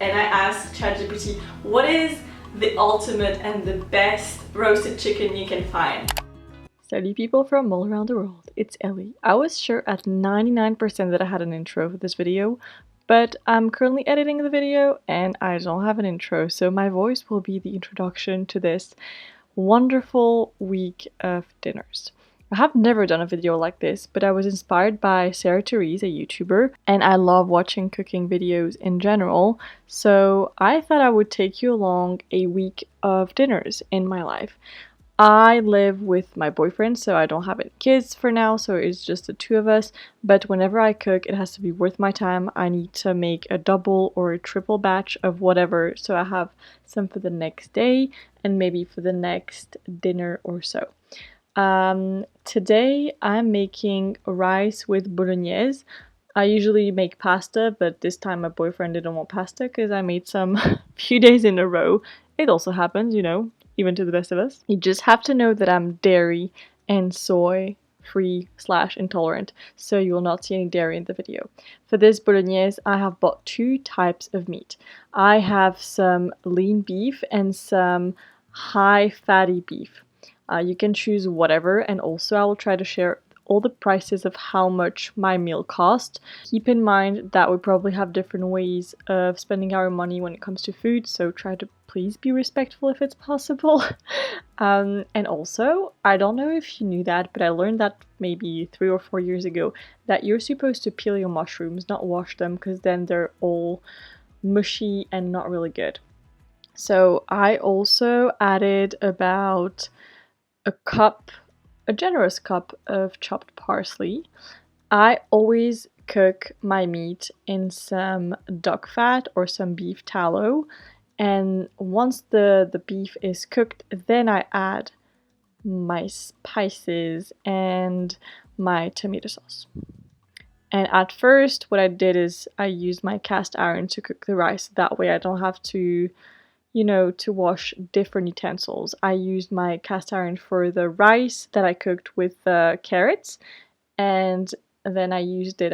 and I asked ChatGPT, what is the ultimate and the best roasted chicken you can find? Salut people from all around the world, it's Ellie. I was sure at 99% that I had an intro for this video, but I'm currently editing the video and I don't have an intro, so my voice will be the introduction to this wonderful week of dinners. I have never done a video like this, but I was inspired by Sarah Therese, a YouTuber, and I love watching cooking videos in general, so I thought I would take you along a week of dinners in my life. I live with my boyfriend, so I don't have any kids for now, so it's just the two of us, but whenever I cook, it has to be worth my time. I need to make a double or a triple batch of whatever, so I have some for the next day and maybe for the next dinner or so. Today I'm making rice with Bolognese. I usually make pasta, but this time my boyfriend didn't want pasta because I made some few days in a row. It also happens, you know, even to the best of us. You just have to know that I'm dairy and soy free / intolerant, so you will not see any dairy in the video. For this Bolognese, I have bought two types of meat. I have some lean beef and some high fatty beef. You can choose whatever, and also I will try to share all the prices of how much my meal cost. Keep in mind that we probably have different ways of spending our money when it comes to food, so try to please be respectful if it's possible. And also, I don't know if you knew that, but I learned that maybe 3 or 4 years ago, that you're supposed to peel your mushrooms, not wash them, because then they're all mushy and not really good. So I also added about a generous cup of chopped parsley. I always cook my meat in some duck fat or some beef tallow, and once the beef is cooked, then I add my spices and my tomato sauce. And at first what I did is I used my cast iron to cook the rice. That way I don't have to, you know, to wash different utensils. I used my cast iron for the rice that I cooked with the carrots, and then I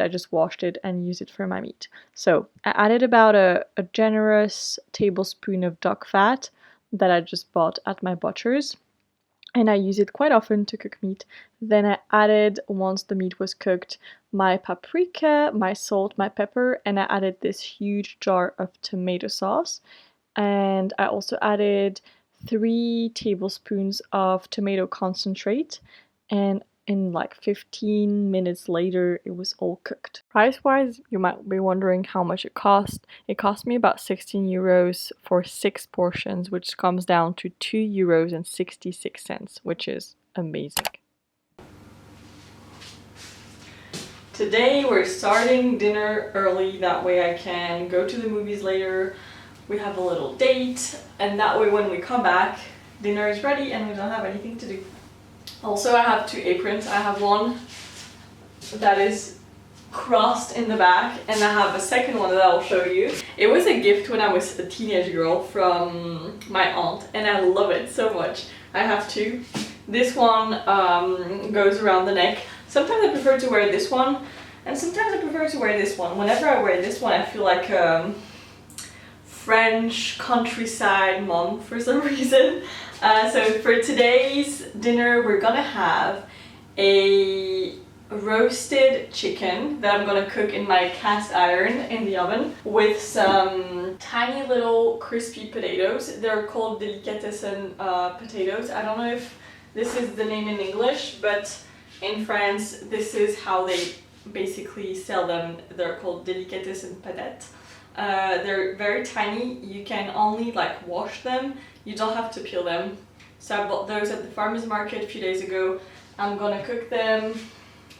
just washed it and used it for my meat. So I added about a generous tablespoon of duck fat that I just bought at my butcher's, and I use it quite often to cook meat. Then I added, once the meat was cooked, my paprika, my salt, my pepper, and I added this huge jar of tomato sauce. And I also added 3 tablespoons of tomato concentrate, and in like 15 minutes later it was all cooked. Price wise, you might be wondering how much it cost. It cost me about 16 euros for 6 portions, which comes down to 2.66 euros, which is amazing. Today we're starting dinner early, that way I can go to the movies later. We have a little date, and that way when we come back, dinner is ready and we don't have anything to do. Also, I have 2 aprons. I have one that is crossed in the back, and I have a second one that I'll show you. It was a gift when I was a teenage girl from my aunt, and I love it so much. I have 2. This one goes around the neck. Sometimes I prefer to wear this one, and sometimes I prefer to wear this one. Whenever I wear this one, I feel like French countryside mom for some reason. So for today's dinner, we're gonna have a roasted chicken that I'm gonna cook in my cast iron in the oven with some tiny little crispy potatoes. They're called delicatessen potatoes. I don't know if this is the name in English, but in France this is how they basically sell them. They're called delicatessen patates. They're very tiny. You can only like wash them, you don't have to peel them. So I bought those at the farmer's market a few days ago. I'm gonna cook them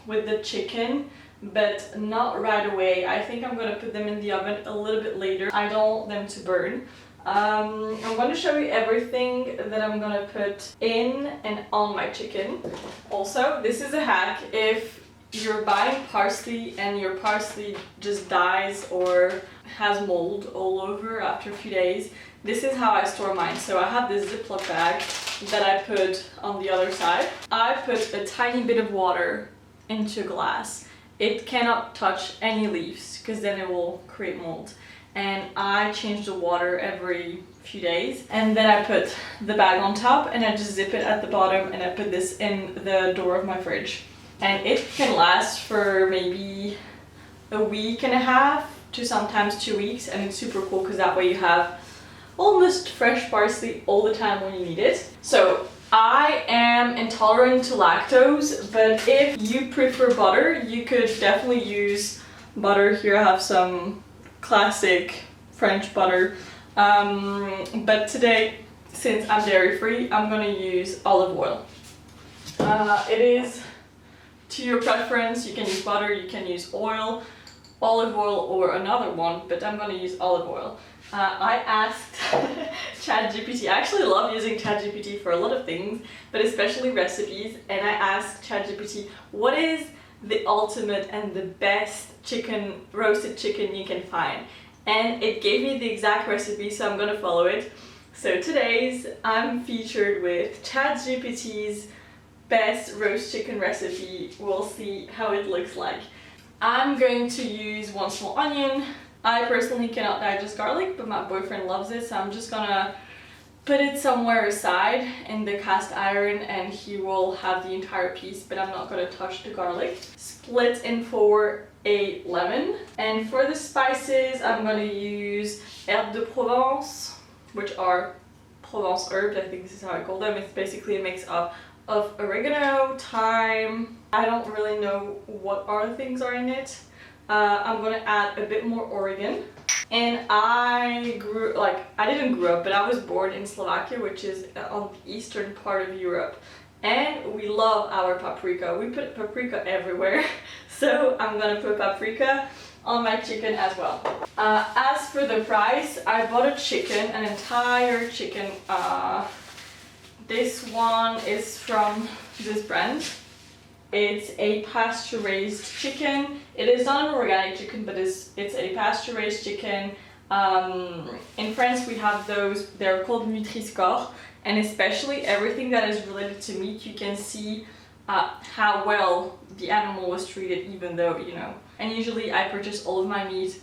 with the chicken, but not right away. I think I'm gonna put them in the oven a little bit later. I don't want them to burn. I'm gonna show you everything that I'm gonna put in and on my chicken. Also, this is a hack. If you're buying parsley and your parsley just dies or has mold all over after a few days, this is how I store mine. So I have this Ziploc bag that I put on the other side. I put a tiny bit of water into glass. It cannot touch any leaves because then it will create mold. and I change the water every few days. And then I put the bag on top and I just zip it at the bottom, and I put this in the door of my fridge. And it can last for maybe a week and a half to sometimes 2 weeks, and it's super cool because that way you have almost fresh parsley all the time when you need it. So I am intolerant to lactose, but if you prefer butter, you could definitely use butter. Here I have some classic French butter, but today, since I'm dairy-free, I'm gonna use olive oil. It is to your preference. You can use butter, you can use oil, olive oil, or another one, but I'm gonna use olive oil. I asked ChatGPT. I actually love using ChatGPT for a lot of things, but especially recipes, and I asked ChatGPT, what is the ultimate and the best roasted chicken you can find? And it gave me the exact recipe, so I'm gonna follow it. So today's, I'm featured with ChatGPT's best roast chicken recipe. We'll see how it looks like. I'm going to use 1 small onion. I personally cannot digest garlic, but my boyfriend loves it, so I'm just gonna put it somewhere aside in the cast iron and he will have the entire piece, but I'm not gonna touch the garlic. Split in 4 a lemon. And for the spices, I'm gonna use herbes de Provence, which are Provence herbs, I think this is how I call them. It's basically a mix of oregano, thyme. I don't really know what other things are in it. I'm gonna add a bit more Oregon. And I didn't grow up, but I was born in Slovakia, which is on the eastern part of Europe. And we love our paprika. We put paprika everywhere. So I'm gonna put paprika on my chicken as well. As for the price, I bought a chicken, an entire chicken. This one is from this brand. It's a pasture-raised chicken. It is not an organic chicken, but it's a pasture-raised chicken. In France we have those, they're called Nutri-Score, and especially everything that is related to meat, you can see how well the animal was treated, even though, you know. And usually I purchase all of my meat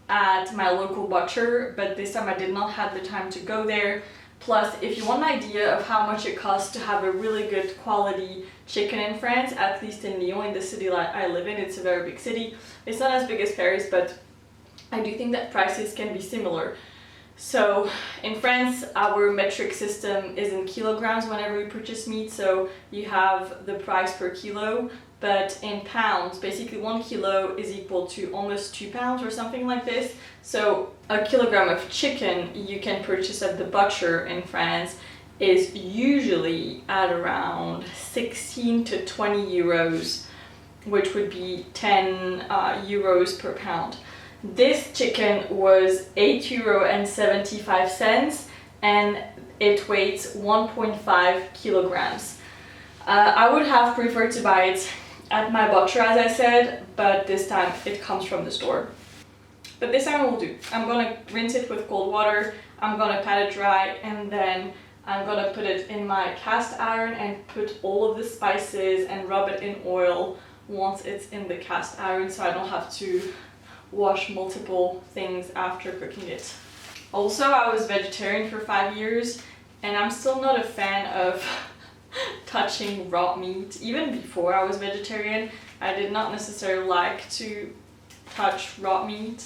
at my local butcher, but this time I did not have the time to go there. Plus, if you want an idea of how much it costs to have a really good quality chicken in France, at least in Lyon, in the city that I live in, it's a very big city. It's not as big as Paris, but I do think that prices can be similar. So in France, our metric system is in kilograms whenever we purchase meat, so you have the price per kilo, but in pounds, basically 1 kilo is equal to almost 2 pounds or something like this. So a kilogram of chicken you can purchase at the butcher in France is usually at around 16 to 20 euros, which would be 10 euros per pound. This chicken was €8.75 and it weighs 1.5 kilograms. I would have preferred to buy it at my butcher, as I said, but this time it comes from the store. But this time I will do. I'm gonna rinse it with cold water, I'm gonna pat it dry, and then I'm gonna put it in my cast iron and put all of the spices and rub it in oil once it's in the cast iron, so I don't have to wash multiple things after cooking it. Also, I was vegetarian for 5 years and I'm still not a fan of touching raw meat. Even before I was vegetarian, I did not necessarily like to touch raw meat.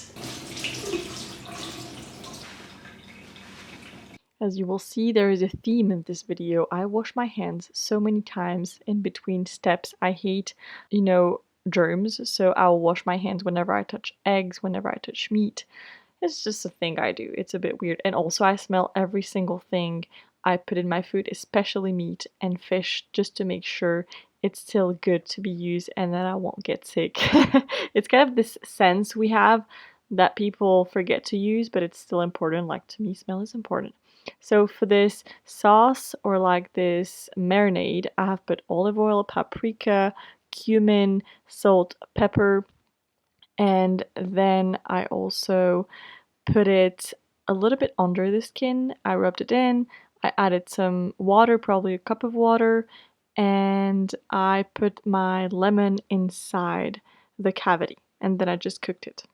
As you will see, there is a theme in this video. I wash my hands so many times in between steps. I hate, germs, so I'll wash my hands whenever I touch eggs, whenever I touch meat. It's just a thing I do. It's a bit weird. And also I smell every single thing I put in my food, especially meat and fish, just to make sure it's still good to be used and that I won't get sick. It's kind of this sense we have that people forget to use, but it's still important. Like, to me, smell is important. So for this sauce, or like this marinade, I have put olive oil, paprika, cumin, salt, pepper, and then I also put it a little bit under the skin. I rubbed it in, I added some water, probably a cup of water, and I put my lemon inside the cavity, and then I just cooked it.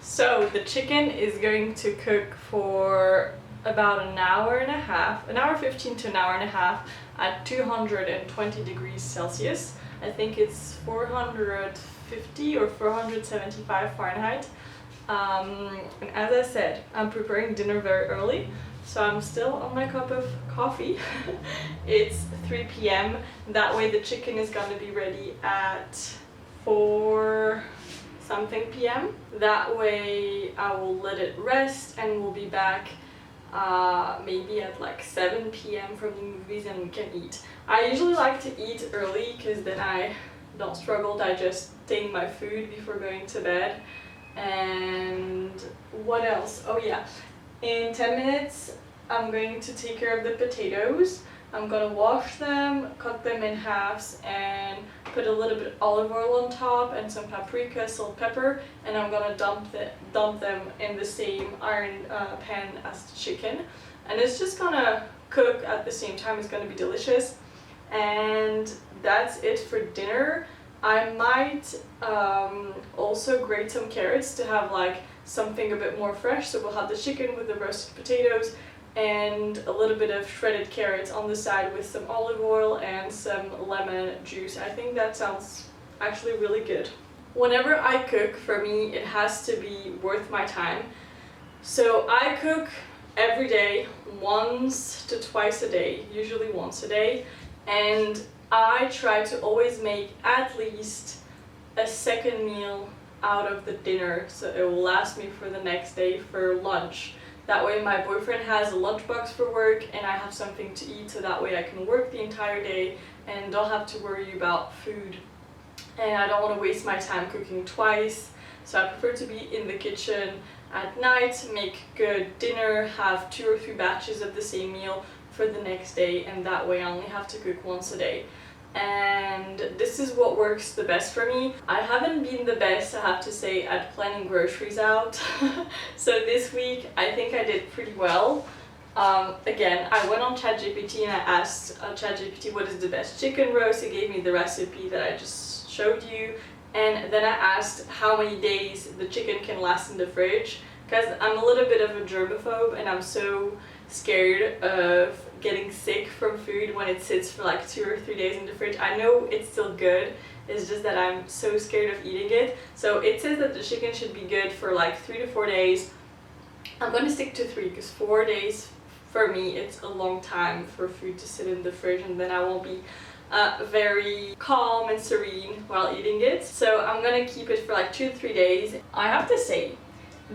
So the chicken is going to cook for about an hour and a half, an hour 15 to an hour and a half at 220 degrees Celsius. I think it's 450 or 475 Fahrenheit. And as I said, I'm preparing dinner very early, so I'm still on my cup of coffee. It's 3 p.m. That way the chicken is gonna be ready at 4 something p.m. That way I will let it rest and we'll be back maybe at like 7 p.m. from the movies and we can eat. I usually like to eat early because then I don't struggle digesting my food before going to bed. And what else? Oh yeah, in 10 minutes I'm going to take care of the potatoes. I'm gonna wash them, cut them in halves, and put a little bit of olive oil on top and some paprika, salt, pepper, and I'm gonna dump them in the same iron pan as the chicken. And it's just gonna cook at the same time. It's gonna be delicious. And that's it for dinner. I might also grate some carrots to have like something a bit more fresh. So we'll have the chicken with the roasted potatoes and a little bit of shredded carrots on the side with some olive oil and some lemon juice. I think that sounds actually really good. Whenever I cook, for me, it has to be worth my time. So I cook every day, once to twice a day, usually once a day, and I try to always make at least a second meal out of the dinner, so it will last me for the next day for lunch. That way my boyfriend has a lunchbox for work and I have something to eat, so that way I can work the entire day and don't have to worry about food. And I don't want to waste my time cooking twice, so I prefer to be in the kitchen at night, make good dinner, have 2 or 3 batches of the same meal for the next day, and that way I only have to cook once a day. And this is what works the best for me. I haven't been the best, I have to say, at planning groceries out. So this week I think I did pretty well. Again, I went on ChatGPT and I asked ChatGPT what is the best chicken roast. It gave me the recipe that I just showed you, and then I asked how many days the chicken can last in the fridge, because I'm a little bit of a germaphobe and I'm so scared of getting sick from food when it sits for like 2 or 3 days in the fridge. I know it's still good, it's just that I'm so scared of eating it. So it says that the chicken should be good for like 3 to 4 days. I'm gonna stick to 3 because 4 days for me it's a long time for food to sit in the fridge, and then I won't be very calm and serene while eating it. So I'm gonna keep it for like 2 to 3 days. I have to say,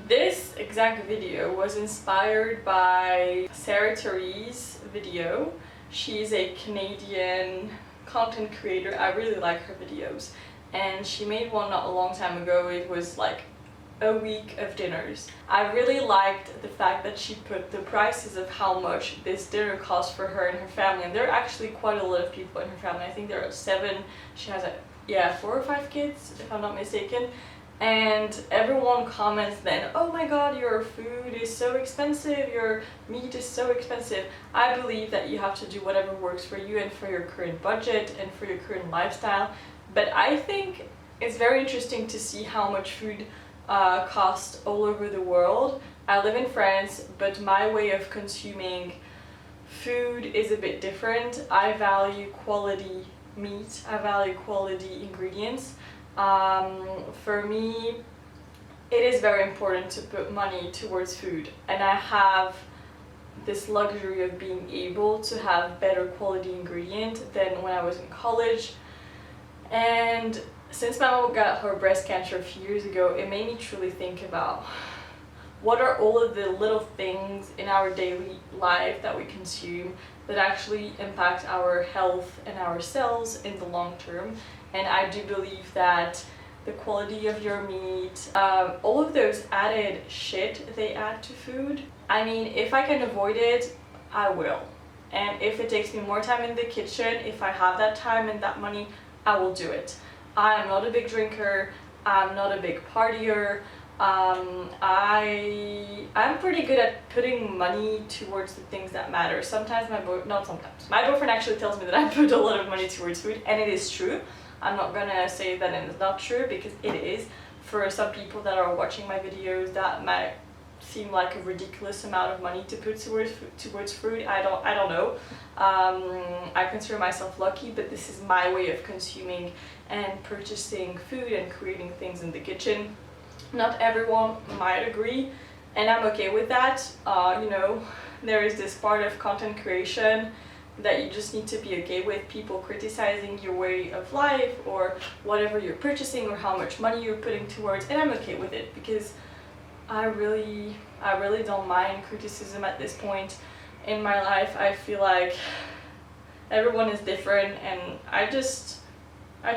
this exact video was inspired by Sarah Therese video. She's a Canadian content creator. I really like her videos, and she made one not a long time ago. It was like a week of dinners. I really liked the fact that she put the prices of how much this dinner cost for her and her family, and there are actually quite a lot of people in her family. I think there are 7. She has 4 or 5 kids if I'm not mistaken. And everyone comments then, oh my god, your food is so expensive, your meat is so expensive. I believe that you have to do whatever works for you and for your current budget and for your current lifestyle. But I think it's very interesting to see how much food costs all over the world. I live in France, but my way of consuming food is a bit different. I value quality meat, I value quality ingredients. For me, it is very important to put money towards food, and I have this luxury of being able to have better quality ingredient than when I was in college. And since my mom got her breast cancer a few years ago, it made me truly think about what are all of the little things in our daily life that we consume that actually impact our health and our cells in the long term. And I do believe that the quality of your meat, all of those added shit they add to food, I mean, if I can avoid it, I will. And if it takes me more time in the kitchen, if I have that time and that money, I will do it. I'm not a big drinker, I'm not a big partier. I'm pretty good at putting money towards the things that matter. Sometimes my boyfriend actually tells me that I put a lot of money towards food, and it is true. I'm not gonna say that it is not true, because it is. for some people that are watching my videos, that might seem like a ridiculous amount of money to put towards food. I don't know. I consider myself lucky, but this is my way of consuming and purchasing food and creating things in the kitchen. Not everyone might agree, and I'm okay with that. You know, there is this part of content creation that you just need to be okay with people criticizing your way of life or whatever you're purchasing or how much money you're putting towards, and I'm okay with it because I really don't mind criticism at this point in my life. I feel like everyone is different, and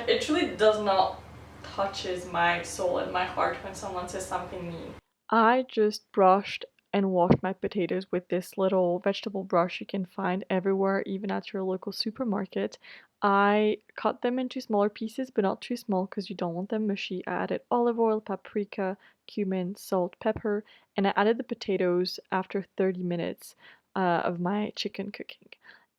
it truly does not touches my soul and my heart when someone says something mean. I just brushed and washed my potatoes with this little vegetable brush you can find everywhere, even at your local supermarket. I cut them into smaller pieces, but not too small because you don't want them mushy. I added olive oil, paprika, cumin, salt, pepper, and I added the potatoes after 30 minutes of my chicken cooking.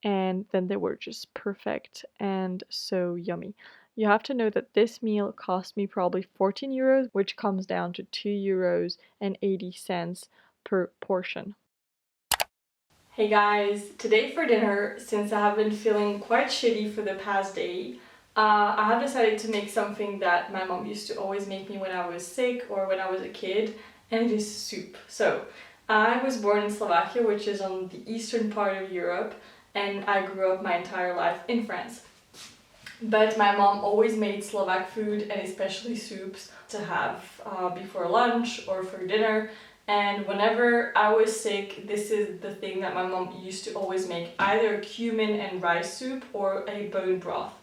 And then they were just perfect and so yummy. You have to know that this meal cost me probably 14 euros, which comes down to 2 euros and 80 cents per portion. Hey guys, today for dinner, since I have been feeling quite shitty for the past day, I have decided to make something that my mom used to always make me when I was sick or when I was a kid, and it is soup. So, I was born in Slovakia, which is on the eastern part of Europe, and I grew up my entire life in France. But my mom always made Slovak food, and especially soups, to have before lunch or for dinner. And whenever I was sick, this is the thing that my mom used to always make, either a cumin and rice soup or a bone broth.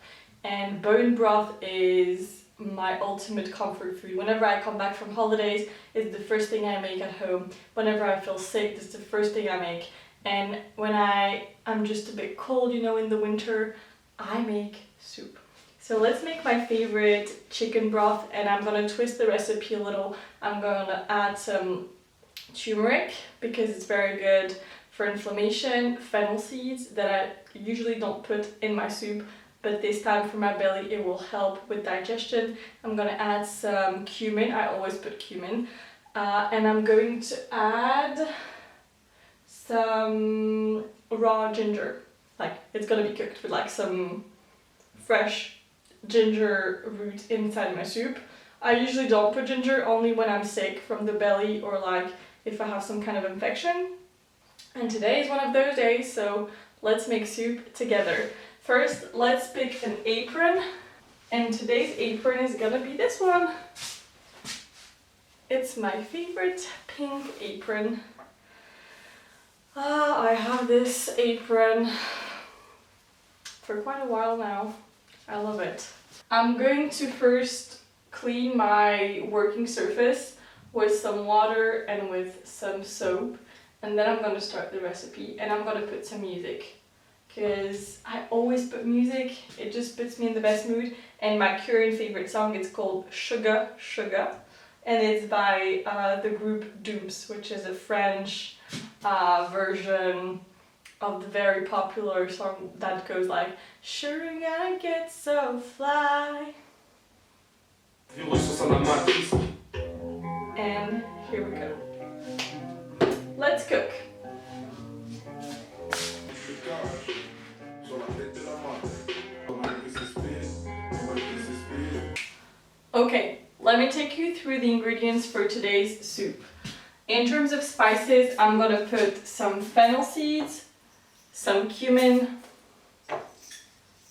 And bone broth is my ultimate comfort food. Whenever I come back from holidays, it's the first thing I make at home. Whenever I feel sick, it's the first thing I make. And when I'm just a bit cold, you know, in the winter, I make soup. So let's make my favorite chicken broth, and I'm gonna twist the recipe a little. I'm gonna add some turmeric because it's very good for inflammation, fennel seeds that I usually don't put in my soup, but this time for my belly it will help with digestion. I'm gonna add some cumin, I always put cumin, and I'm going to add some raw ginger. Like, it's gonna be cooked with like some fresh ginger root inside my soup. I usually don't put ginger, only when I'm sick from the belly or like if I have some kind of infection. And today is one of those days, so let's make soup together. First, let's pick an apron, and today's apron is gonna be this one. It's my favorite pink apron. I have this apron for quite a while now. I love it. I'm going to first clean my working surface with some water and with some soap, and then I'm going to start the recipe, and I'm going to put some music because I always put music. It just puts me in the best mood, and my current favorite song is called Sugar Sugar, and it's by the group Dooms, which is a French version of the very popular song that goes like, "Sure gonna get so fly." And here we go. Let's cook. Okay, let me take you through the ingredients for today's soup. In terms of spices, I'm gonna put some fennel seeds, some cumin,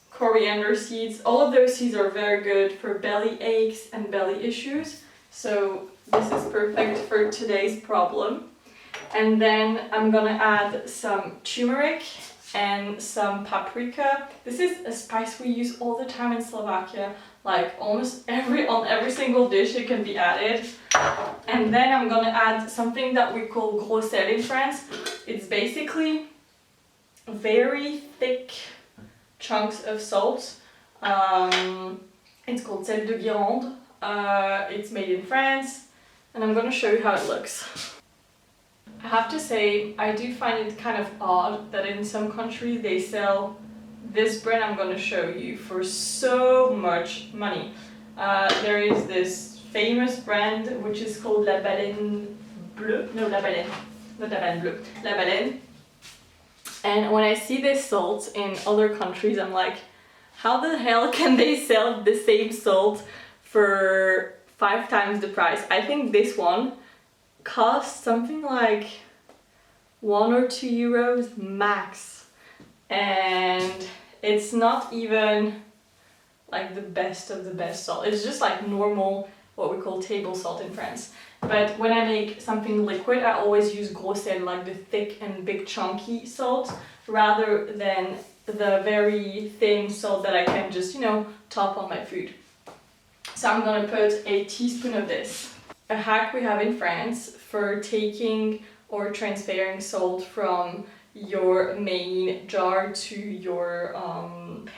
coriander seeds. All of those seeds are very good for belly aches and belly issues, so this is perfect for today's problem. And then I'm gonna add some turmeric and some paprika. This is a spice we use all the time in Slovakia, like almost on every single dish it can be added. And then I'm gonna add something that we call gros sel in France. It's basically very thick chunks of salt. It's called sel de Guérande. It's made in France, and I'm gonna show you how it looks. I have to say, I do find it kind of odd that in some countries they sell this brand I'm gonna show you for so much money. There is this famous brand which is called La Baleine Bleue. No, La Baleine. Not La Baleine Bleue. La Baleine. And when I see this salt in other countries, I'm like, how the hell can they sell the same salt for 5 times the price? I think this one costs something like 1 or 2 euros max. And it's not even like the best of the best salt. It's just like normal, what we call table salt in France. But when I make something liquid, I always use gros sel, like the thick and big chunky salt, rather than the very thin salt that I can just, you know, top on my food. So I'm gonna put a teaspoon of this. A hack we have in France for taking or transferring salt from your main jar to your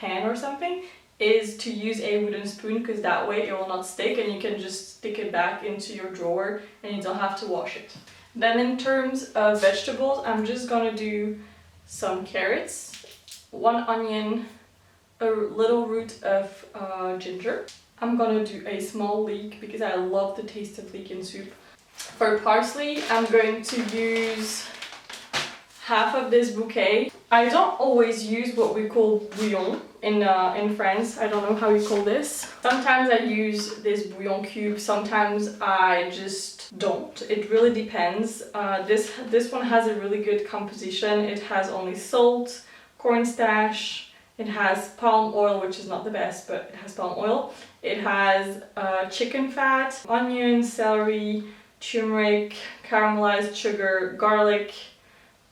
pan or something is to use a wooden spoon, because that way it will not stick and you can just stick it back into your drawer and you don't have to wash it. Then in terms of vegetables, I'm just gonna do some carrots, 1 onion, a little root of ginger. I'm gonna do a small leek because I love the taste of leek in soup. For parsley, I'm going to use half of this bouquet. I don't always use what we call bouillon in France. I don't know how you call this. Sometimes I use this bouillon cube, sometimes I just don't. It really depends. This one has a really good composition. It has only salt, cornstarch, it has palm oil, which is not the best, but it has palm oil. It has chicken fat, onion, celery, turmeric, caramelized sugar, garlic,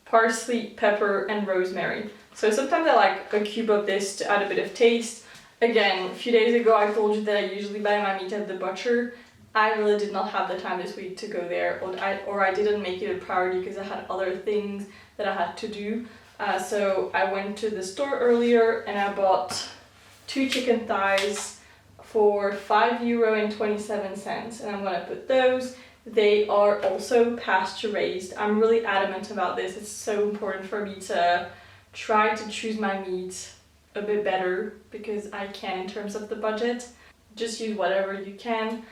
parsley, pepper, and rosemary. So sometimes I like a cube of this to add a bit of taste. Again, a few days ago I told you that I usually buy my meat at the butcher. I really did not have the time this week to go there, or I didn't make it a priority because I had other things that I had to do. So I went to the store earlier and I bought 2 chicken thighs for €5.27, and I'm gonna put those. They are also pasture raised. I'm really adamant about this. It's so important for me to try to choose my meat a bit better because I can in terms of the budget. Just use whatever you can.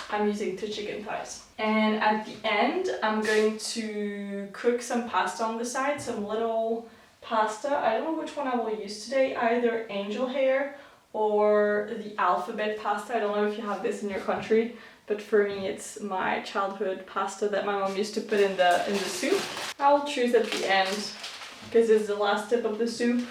I'm using 2 chicken thighs. And at the end, I'm going to cook some pasta on the side, some little pasta. I don't know which one I will use today, either angel hair or the alphabet pasta. I don't know if you have this in your country, but for me it's my childhood pasta that my mom used to put in the soup. I'll choose at the end because it's the last tip of the soup.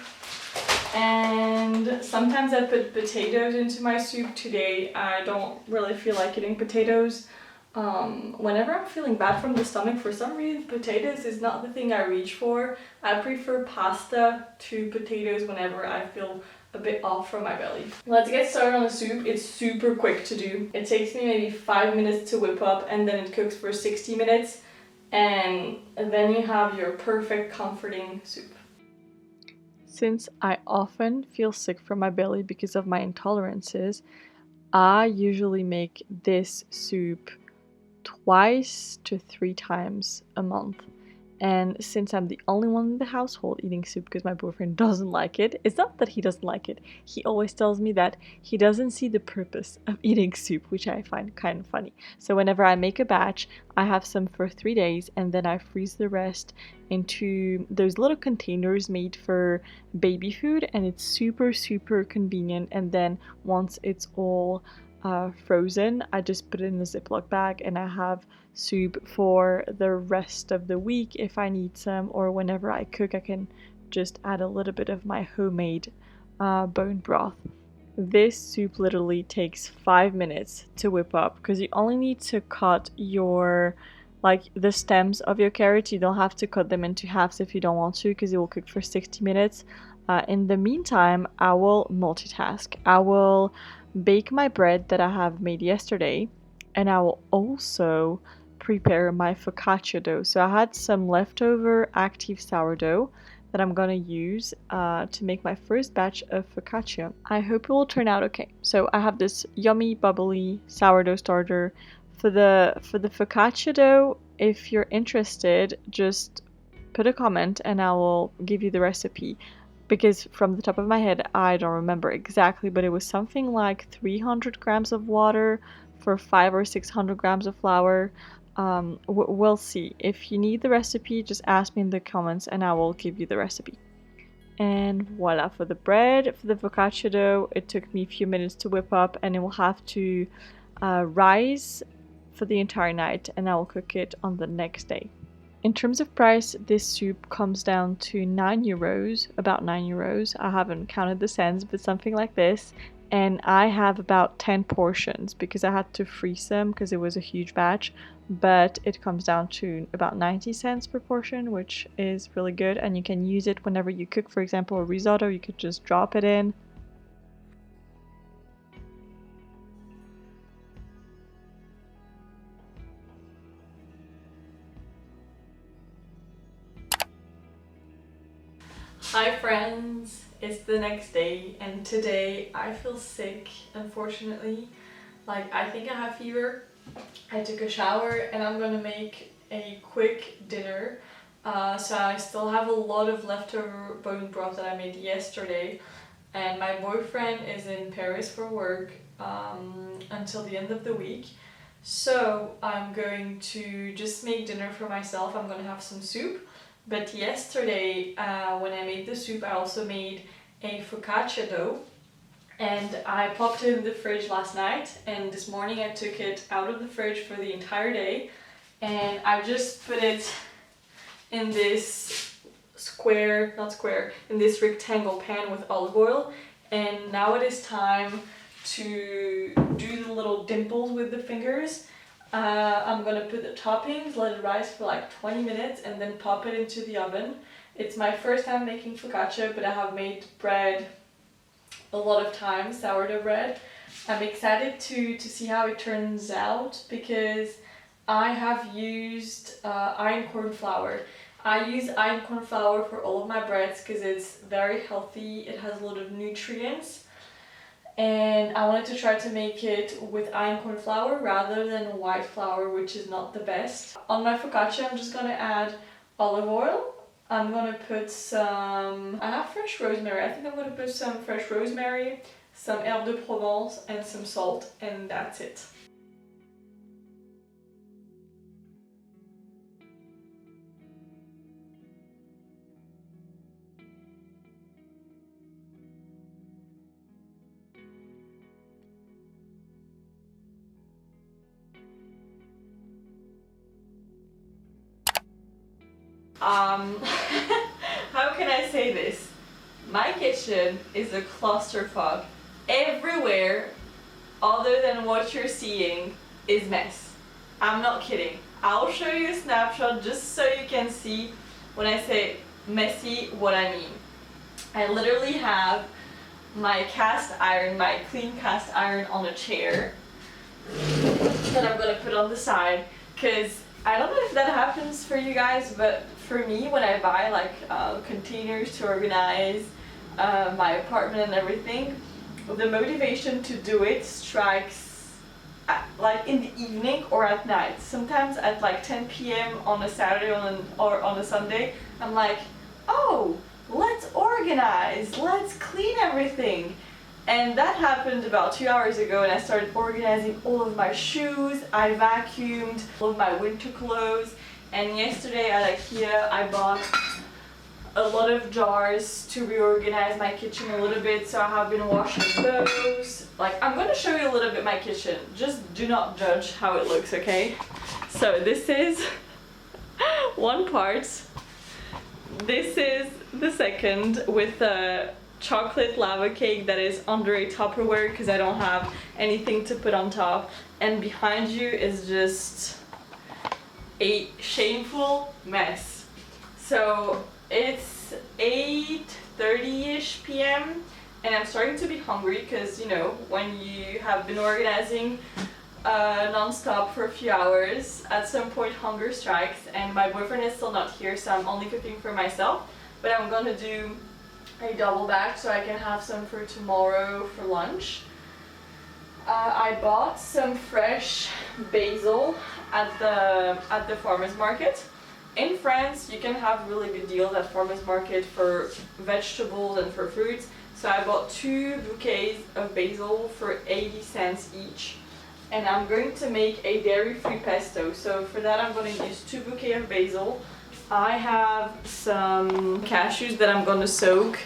And sometimes I put potatoes into my soup. Today I don't really feel like eating potatoes. Whenever I'm feeling bad from the stomach, for some reason potatoes is not the thing I reach for. I prefer pasta to potatoes whenever I feel a bit off from my belly. Let's get started on the soup. It's super quick to do. It takes me maybe 5 minutes to whip up and then it cooks for 60 minutes. And then you have your perfect comforting soup. Since I often feel sick from my belly because of my intolerances, I usually make this soup 2 to 3 times a month. And since I'm the only one in the household eating soup because my boyfriend doesn't like it, it's not that he doesn't like it. He always tells me that he doesn't see the purpose of eating soup, which I find kind of funny. So whenever I make a batch, I have some for 3 days and then I freeze the rest into those little containers made for baby food, and it's super, super convenient. And then once it's all frozen, I just put it in a Ziploc bag and I have soup for the rest of the week if I need some, or whenever I cook I can just add a little bit of my homemade bone broth. This soup literally takes 5 minutes to whip up because you only need to cut your the stems of your carrots. You don't have to cut them into halves if you don't want to because it will cook for 60 minutes. In the meantime, I will multitask. I will bake my bread that I have made yesterday, and I will also prepare my focaccia dough. So I had some leftover active sourdough that I'm gonna use to make my first batch of focaccia. I hope it will turn out okay. So I have this yummy bubbly sourdough starter. For the focaccia dough, if you're interested, just put a comment and I will give you the recipe. Because from the top of my head, I don't remember exactly, but it was something like 300 grams of water, for 500 or 600 grams of flour. We'll see. If you need the recipe, just ask me in the comments and I will give you the recipe. And voila, for the bread, for the focaccia dough, it took me a few minutes to whip up, and it will have to rise for the entire night, and I will cook it on the next day. In terms of price, this soup comes down to 9 euros, about 9 euros. I haven't counted the cents, but something like this. And I have about 10 portions because I had to freeze them because it was a huge batch. But it comes down to about 90 cents per portion, which is really good. And you can use it whenever you cook, for example, a risotto, you could just drop it in. Hi friends, it's the next day and today I feel sick, unfortunately. Like, I think I have fever. I took a shower and I'm gonna make a quick dinner. So I still have a lot of leftover bone broth that I made yesterday, and my boyfriend is in Paris for work until the end of the week. So I'm going to just make dinner for myself. I'm gonna have some soup. But yesterday, when I made the soup, I also made a focaccia dough, and I popped it in the fridge last night, and this morning I took it out of the fridge for the entire day, and I just put it in this in this rectangle pan with olive oil, and now it is time to do the little dimples with the fingers. I'm gonna put the toppings, let it rise for like 20 minutes and then pop it into the oven. It's my first time making focaccia, but I have made bread a lot of times, sourdough bread. I'm excited to see how it turns out because I have used einkorn flour. I use einkorn flour for all of my breads because it's very healthy, it has a lot of nutrients. And I wanted to try to make it with einkorn flour rather than white flour, which is not the best. On my focaccia, I'm just gonna add olive oil. I'm gonna put some, I have fresh rosemary. I think I'm gonna put some fresh rosemary, some herbe de Provence, and some salt, and that's it. How can I say this? My kitchen is a clusterfuck. Everywhere other than what you're seeing is mess. I'm not kidding. I'll show you a snapshot just so you can see when I say messy what I mean. I literally have my cast iron, my clean cast iron on a chair that I'm gonna put on the side, because I don't know if that happens for you guys, but for me, when I buy like containers to organize my apartment and everything, the motivation to do it strikes like in the evening or at night. Sometimes at like 10 p.m. on a Saturday or on a Sunday, I'm like, oh, let's organize, let's clean everything. And that happened about 2 hours ago, and I started organizing all of my shoes. I vacuumed all of my winter clothes, and yesterday at IKEA I bought a lot of jars to reorganize my kitchen a little bit, so I have been washing those. Like, I'm going to show you a little bit my kitchen, just do not judge how it looks, okay? So this is one part, this is the second with a chocolate lava cake that is under a Tupperware because I don't have anything to put on top, and behind you is just a shameful mess. So it's 8:30ish p.m. and I'm starting to be hungry because, you know, when you have been organizing non-stop for a few hours, at some point hunger strikes, and my boyfriend is still not here, so I'm only cooking for myself, but I'm gonna do a double bag so I can have some for tomorrow for lunch. I bought some fresh basil at the farmer's market. In France, you can have really good deals at farmer's market for vegetables and for fruits. So I bought 2 bouquets of basil for 80 cents each. and I'm going to make a dairy-free pesto. So for that I'm going to use 2 bouquets of basil. I have some cashews that I'm going to soak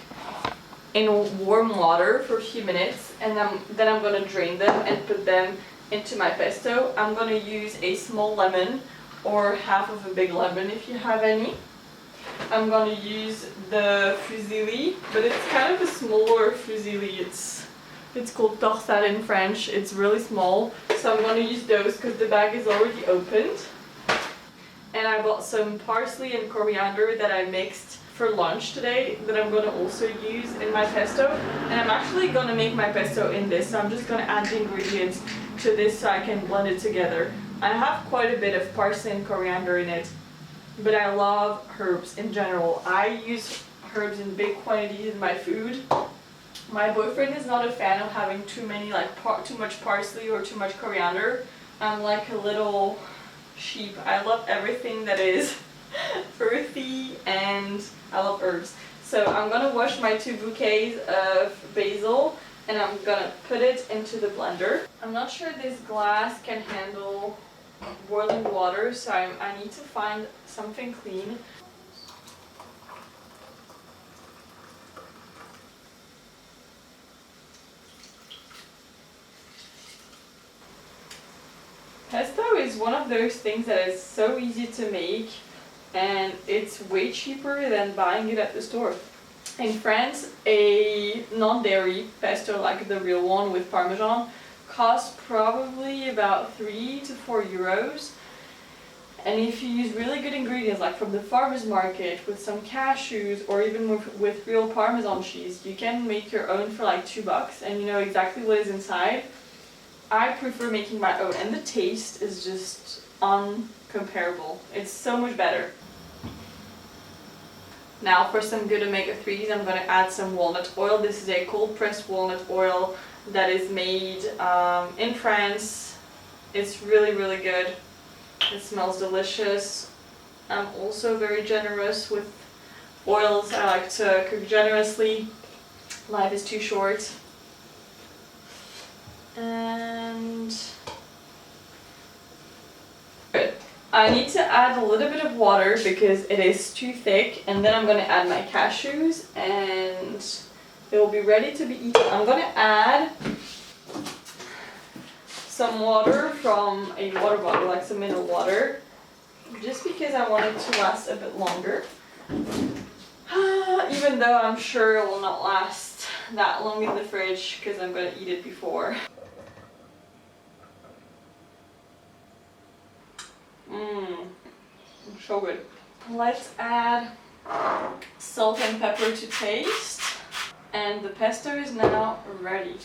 in warm water for a few minutes, and then I'm going to drain them and put them into my pesto. I'm going to use a small lemon or half of a big lemon if you have any. I'm going to use the fusilli, but it's kind of a smaller fusilli. It's called torsade in French. It's really small, so I'm going to use those because the bag is already opened. And I bought some parsley and coriander that I mixed for lunch today that I'm going to also use in my pesto. And I'm actually going to make my pesto in this, so I'm just going to add the ingredients to this so I can blend it together. I have quite a bit of parsley and coriander in it, but I love herbs in general. I use herbs in big quantities in my food. My boyfriend is not a fan of having too much parsley or too much coriander. I'm like a little sheep. I love everything that is earthy, and I love herbs. So I'm gonna wash my 2 bouquets of basil and I'm gonna put it into the blender. I'm not sure this glass can handle boiling water, so I need to find something clean. Pesto is one of those things that is so easy to make, and it's way cheaper than buying it at the store. In France, a non-dairy pesto, like the real one with Parmesan, costs probably about 3 to 4 euros. And if you use really good ingredients, like from the farmer's market, with some cashews, or even with real Parmesan cheese, you can make your own for like $2 and you know exactly what is inside. I prefer making my own, and the taste is just uncomparable. It's so much better. Now for some good omega-3s, I'm going to add some walnut oil. This is a cold pressed walnut oil that is made in France. It's really, really good. It smells delicious. I'm also very generous with oils. I like to cook generously. Life is too short. And good. I need to add a little bit of water because it is too thick, and then I'm going to add my cashews and it will be ready to be eaten. I'm going to add some water from a water bottle, like some mineral water, just because I want it to last a bit longer. Even though I'm sure it will not last that long in the fridge because I'm going to eat it before. So good. Let's add salt and pepper to taste, and the pesto is now ready.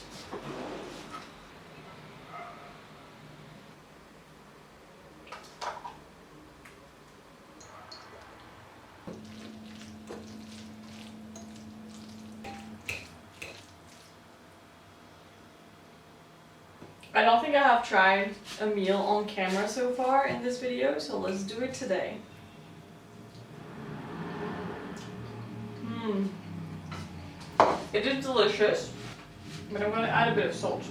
I don't think I have tried a meal on camera so far in this video, so let's do it today. It is delicious, but I'm going to add a bit of salt.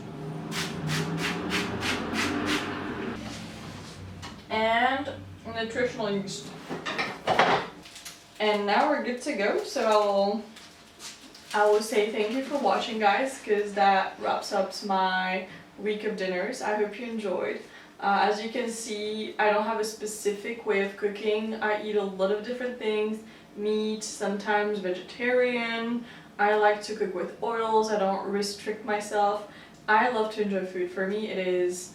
And nutritional yeast. And now we're good to go, so I will say thank you for watching, guys, because that wraps up my week of dinners. I hope you enjoyed. As you can see, I don't have a specific way of cooking. I eat a lot of different things. Meat, sometimes vegetarian. I like to cook with oils. I don't restrict myself. I love to enjoy food. For me, it is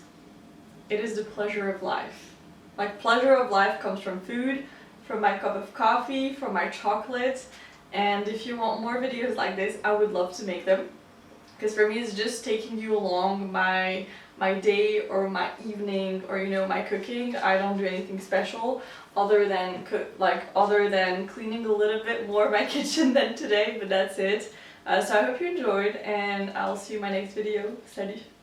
the pleasure of life. Like, pleasure of life comes from food, from my cup of coffee, from my chocolates. And if you want more videos like this, I would love to make them. Because for me, it's just taking you along my day or my evening, or you know, my cooking. I don't do anything special other than cleaning a little bit more of my kitchen than today, but that's it. So I hope you enjoyed, and I'll see you in my next video. Salut!